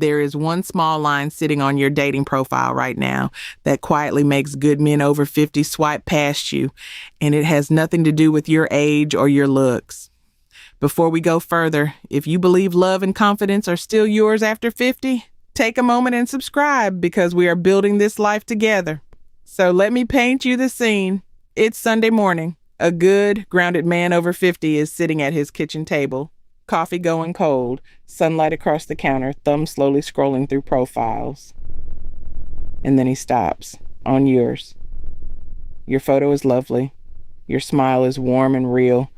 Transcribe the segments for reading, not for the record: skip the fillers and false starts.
There is one small line sitting on your dating profile right now that quietly makes good men over 50 swipe past you, and it has nothing to do with your age or your looks. Before we go further, if you believe love and confidence are still yours after 50, take a moment and subscribe because we are building this life together. So let me paint you the scene. It's Sunday morning. A good, grounded man over 50 is sitting at his kitchen table. Coffee going cold, sunlight across the counter, thumb slowly scrolling through profiles. And then he stops. On yours. Your photo is lovely. Your smile is warm and real.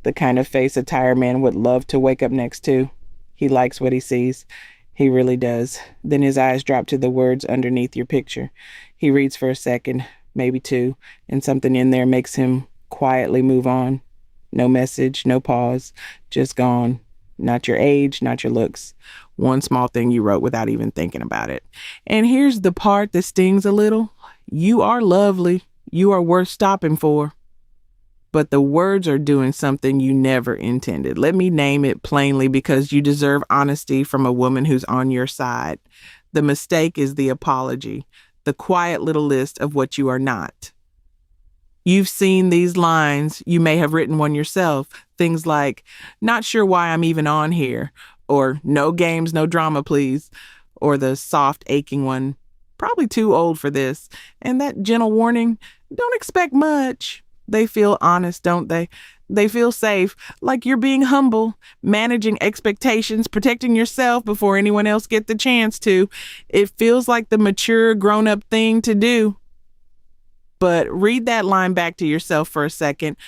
The kind of face a tired man would love to wake up next to. He likes what he sees. He really does. Then his eyes drop to the words underneath your picture. He reads for a second, maybe two, and something in there makes him quietly move on. No message, no pause, just gone. Not your age, not your looks. One small thing you wrote without even thinking about it. And here's the part that stings a little. You are lovely. You are worth stopping for. But the words are doing something you never intended. Let me name it plainly because you deserve honesty from a woman who's on your side. The mistake is the apology, the quiet little list of what you are not. You've seen these lines. You may have written one yourself. Things like, not sure why I'm even on here, or no games, no drama, please, or the soft, aching one, probably too old for this, and that gentle warning, don't expect much. They feel honest, don't they? They feel safe, like you're being humble, managing expectations, protecting yourself before anyone else gets the chance to. It feels like the mature, grown-up thing to do. But read that line back to yourself for a second.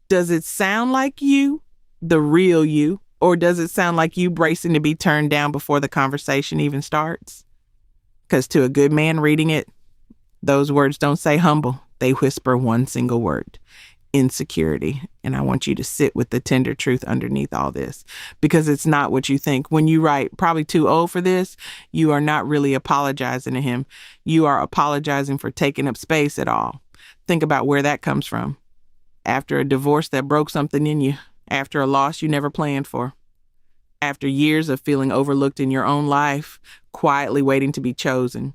Does it sound like you, the real you, or does it sound like you bracing to be turned down before the conversation even starts? Because to a good man reading it, those words don't say humble. They whisper one single word, insecurity. And I want you to sit with the tender truth underneath all this because it's not what you think. When you write, probably too old for this, you are not really apologizing to him. You are apologizing for taking up space at all. Think about where that comes from. After a divorce that broke something in you, after a loss you never planned for, after years of feeling overlooked in your own life, quietly waiting to be chosen.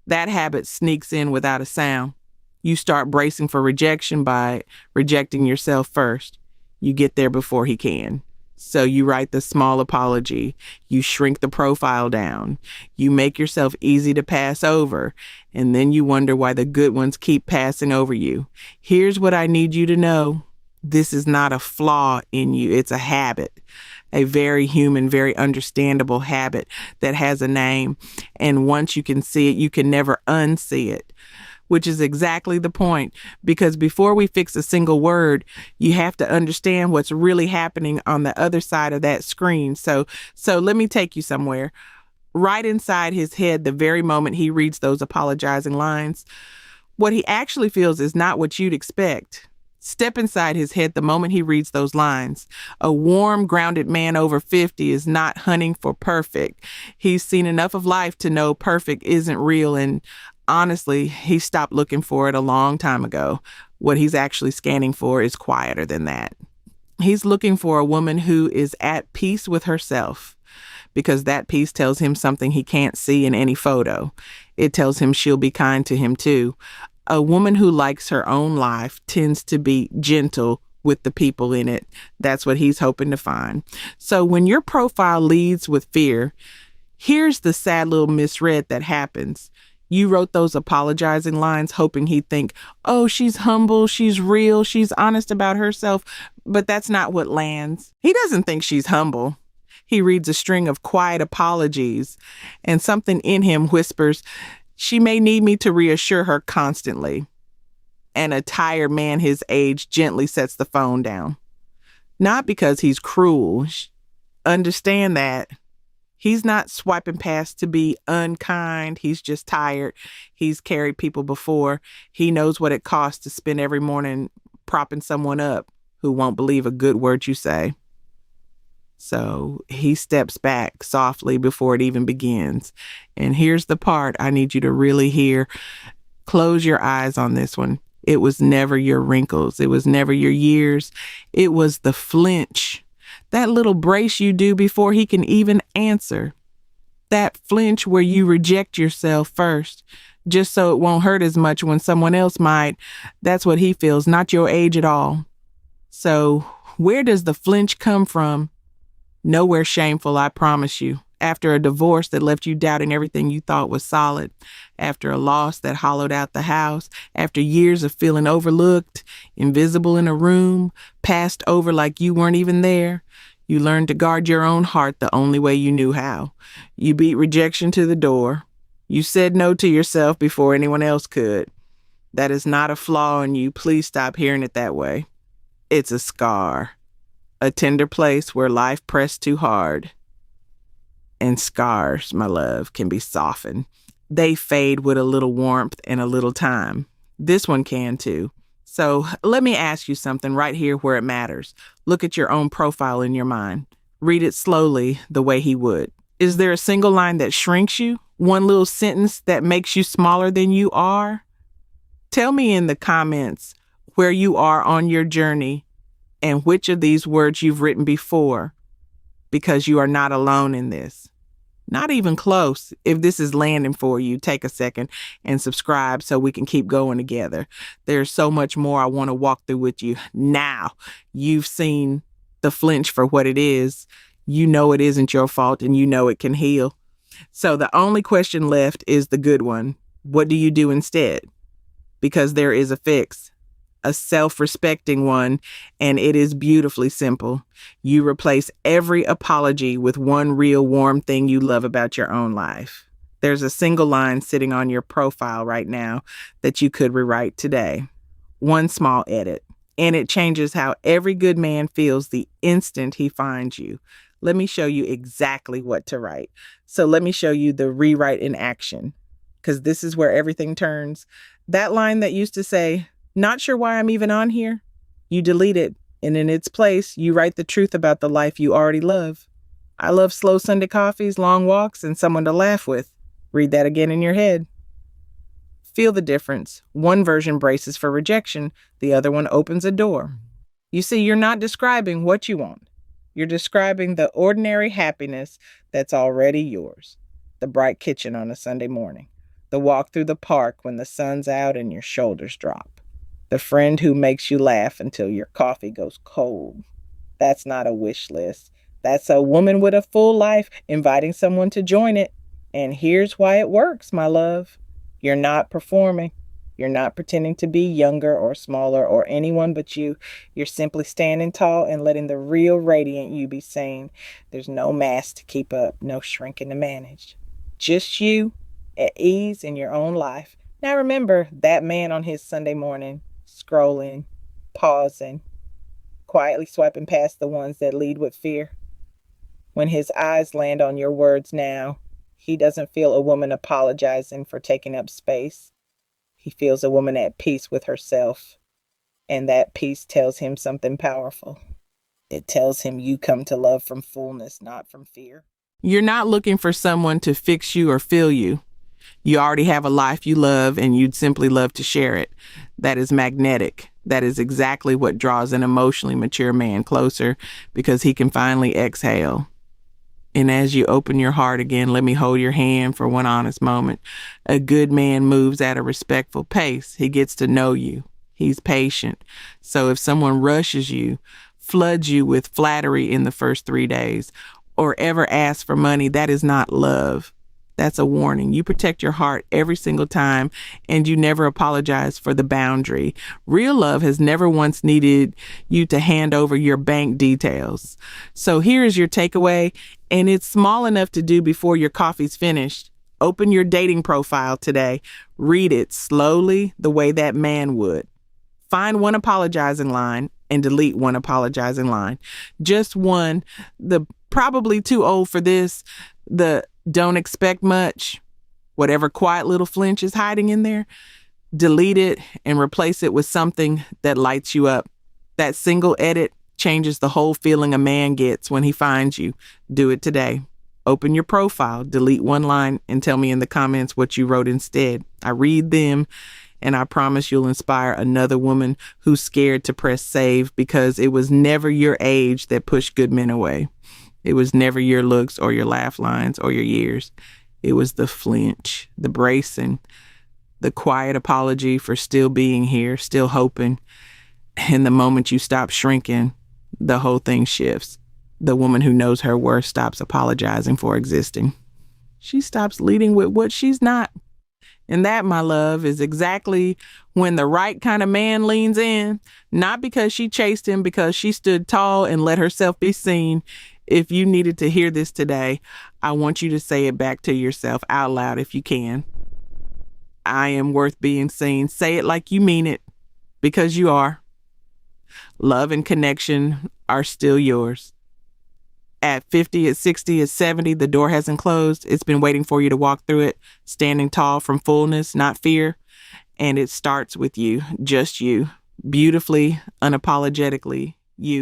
That habit sneaks in without a sound. You start bracing for rejection by rejecting yourself first. You get there before he can. So you write the small apology. You shrink the profile down. You make yourself easy to pass over. And then you wonder why the good ones keep passing over you. Here's what I need you to know. This is not a flaw in you. It's a habit. A very human, very understandable habit that has a name. And once you can see it, you can never unsee it. Which is exactly the point, because before we fix a single word, you have to understand what's really happening on the other side of that screen. So let me take you somewhere. Right inside his head, the very moment he reads those apologizing lines, what he actually feels is not what you'd expect. Step inside his head the moment he reads those lines. A warm, grounded man over 50 is not hunting for perfect. He's seen enough of life to know perfect isn't real, and honestly, he stopped looking for it a long time ago. What he's actually scanning for is quieter than that. He's looking for a woman who is at peace with herself, because that peace tells him something he can't see in any photo. It tells him she'll be kind to him too. A woman who likes her own life tends to be gentle with the people in it. That's what he's hoping to find. So when your profile leads with fear, here's the sad little misread that happens. You wrote those apologizing lines hoping he'd think, oh, she's humble, she's real, she's honest about herself. But that's not what lands. He doesn't think she's humble. He reads a string of quiet apologies, and something in him whispers, she may need me to reassure her constantly. And a tired man his age gently sets the phone down. Not because he's cruel. Understand that. He's not swiping past to be unkind. He's just tired. He's carried people before. He knows what it costs to spend every morning propping someone up who won't believe a good word you say. So he steps back softly before it even begins. And here's the part I need you to really hear. Close your eyes on this one. It was never your wrinkles. It was never your years. It was the flinch. That little brace you do before he can even answer. That flinch where you reject yourself first, just so it won't hurt as much when someone else might. That's what he feels, not your age at all. So, where does the flinch come from? Nowhere shameful, I promise you. After a divorce that left you doubting everything you thought was solid, after a loss that hollowed out the house, after years of feeling overlooked, invisible in a room, passed over like you weren't even there, you learned to guard your own heart the only way you knew how. You beat rejection to the door. You said no to yourself before anyone else could. That is not a flaw in you. Please stop hearing it that way. It's a scar. A tender place where life pressed too hard. And scars, my love, can be softened. They fade with a little warmth and a little time. This one can too. So let me ask you something right here where it matters. Look at your own profile in your mind. Read it slowly the way he would. Is there a single line that shrinks you? One little sentence that makes you smaller than you are? Tell me in the comments where you are on your journey and which of these words you've written before, because you are not alone in this. Not even close. If this is landing for you, take a second and subscribe so we can keep going together. There's so much more I want to walk through with you. Now you've seen the flinch for what it is. You know it isn't your fault and you know it can heal. So the only question left is the good one. What do you do instead? Because there is a fix. A self-respecting one, and it is beautifully simple. You replace every apology with one real warm thing you love about your own life. There's a single line sitting on your profile right now that you could rewrite today. One small edit, and it changes how every good man feels the instant he finds you. Let me show you exactly what to write. So let me show you the rewrite in action, because this is where everything turns. That line that used to say, "Not sure why I'm even on here," you delete it, and in its place, you write the truth about the life you already love. I love slow Sunday coffees, long walks, and someone to laugh with. Read that again in your head. Feel the difference. One version braces for rejection, the other one opens a door. You see, you're not describing what you want. You're describing the ordinary happiness that's already yours. The bright kitchen on a Sunday morning. The walk through the park when the sun's out and your shoulders drop. The friend who makes you laugh until your coffee goes cold. That's not a wish list. That's a woman with a full life inviting someone to join it. And here's why it works, my love. You're not performing. You're not pretending to be younger or smaller or anyone but you. You're simply standing tall and letting the real radiant you be seen. There's no mask to keep up, no shrinking to manage. Just you at ease in your own life. Now remember that man on his Sunday morning, scrolling, pausing, quietly swiping past the ones that lead with fear. When his eyes land on your words now, he doesn't feel a woman apologizing for taking up space. He feels a woman at peace with herself, and that peace tells him something powerful. It tells him you come to love from fullness, not from fear. You're not looking for someone to fix you or fill you. You already have a life you love and you'd simply love to share it. That is magnetic. That is exactly what draws an emotionally mature man closer, because he can finally exhale. And as you open your heart again, let me hold your hand for one honest moment. A good man moves at a respectful pace. He gets to know you. He's patient. So if someone rushes you, floods you with flattery in the first 3 days, or ever asks for money, that is not love. That's a warning. You protect your heart every single time, and you never apologize for the boundary. Real love has never once needed you to hand over your bank details. So here is your takeaway, and it's small enough to do before your coffee's finished. Open your dating profile today. Read it slowly the way that man would. Find one apologizing line and delete one apologizing line. Just one. The probably too old for this. The don't expect much. Whatever quiet little flinch is hiding in there, delete it and replace it with something that lights you up. That single edit changes the whole feeling a man gets when he finds you. Do it today. Open your profile, delete one line, and tell me in the comments what you wrote instead. I read them, and I promise you'll inspire another woman who's scared to press save, because it was never your age that pushed good men away. It was never your looks or your laugh lines or your years. It was the flinch, the bracing, the quiet apology for still being here, still hoping. And the moment you stop shrinking, the whole thing shifts. The woman who knows her worth stops apologizing for existing. She stops leading with what she's not. And that, my love, is exactly when the right kind of man leans in, not because she chased him, because she stood tall and let herself be seen. If you needed to hear this today, I want you to say it back to yourself out loud if you can. I am worth being seen. Say it like you mean it, because you are. Love and connection are still yours. At 50, at 60, at 70, the door hasn't closed. It's been waiting for you to walk through it, standing tall from fullness, not fear. And it starts with you, just you, beautifully, unapologetically you.